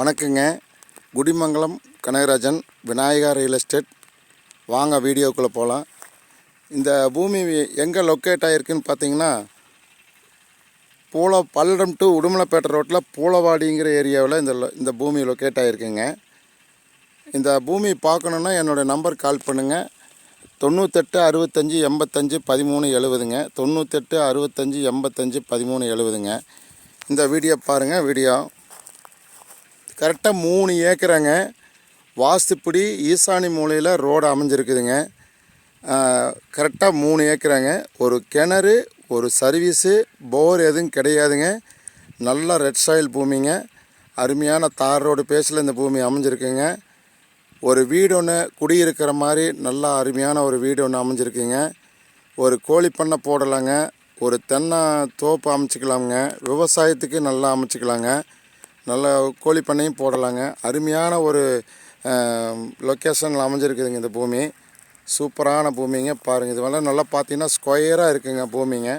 வணக்கங்க. Kudimangalam Kanagarajan, Vinayaka real estate. வாங்க வீடியோக்குள்ளே போகலாம். இந்த பூமி எங்கே லொக்கேட் ஆகிருக்குன்னு பார்த்தீங்கன்னா, பல்லடம் டு உடுமலைப்பேட்டை ரோட்டில் பூலவாடிங்கிற ஏரியாவில் இந்த பூமி லொக்கேட் ஆகிருக்குங்க. இந்த பூமி பார்க்கணுன்னா என்னுடைய நம்பர் கால் பண்ணுங்கள். 98 65 85 13 70ங்க. 98 65 85 13 70ங்க. இந்த வீடியோ பாருங்கள். வீடியோ கரெக்டாக 3 ஏக்கராங்க. வாஸ்துப்படி ஈசானி மூலையில் ரோடு அமைஞ்சிருக்குதுங்க. கரெக்டாக 3 ஏக்கராங்க. ஒரு கிணறு, ஒரு சர்வீஸு, போர் எதுவும் கிடையாதுங்க. நல்ல ரெட் சாயில் பூமிங்க. அருமையான தார் ரோடு பேஸில் இந்த பூமி அமைஞ்சிருக்குங்க. ஒரு வீடு ஒன்று குடியிருக்கிற மாதிரி நல்லா அருமையான ஒரு வீடு ஒன்று அமைஞ்சிருக்குங்க. ஒரு கோழி பண்ணை போடலாங்க. ஒரு தென்னை தோப்பு அமைச்சிக்கலாமுங்க. விவசாயத்துக்கு நல்லா அமைச்சிக்கலாங்க. நல்ல கோழி பண்ணையும் போடலாங்க. அருமையான ஒரு லொக்கேஷனில் அமைஞ்சிருக்குதுங்க இந்த பூமி. சூப்பரான பூமிங்க. பாருங்கள், இது வேணால் நல்லா பார்த்தீங்கன்னா ஸ்கொயராக இருக்குங்க பூமிங்க.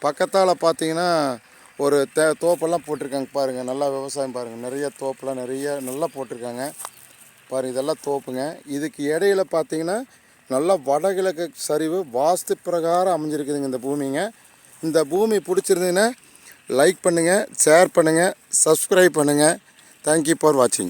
பக்கத்தால் பார்த்தீங்கன்னா ஒரு தோப்பெல்லாம் போட்டிருக்காங்க பாருங்கள். நல்லா விவசாயம் பாருங்கள். நிறைய தோப்பெல்லாம் நல்லா போட்டிருக்காங்க பாருங்கள். இதெல்லாம் தோப்புங்க. இதுக்கு இடையில பார்த்தீங்கன்னா நல்லா வடகிழக்கு சரிவு வாஸ்து பிரகாரம் அமைஞ்சிருக்குதுங்க இந்த பூமிங்க. இந்த பூமி பிடிச்சிருந்தீங்கன்னா லைக் பண்ணுங்கள், ஷேர் பண்ணுங்கள், சப்ஸ்கிரைப் பண்ணுங்கள். தேங்க்யூ ஃபார் வாட்சிங்.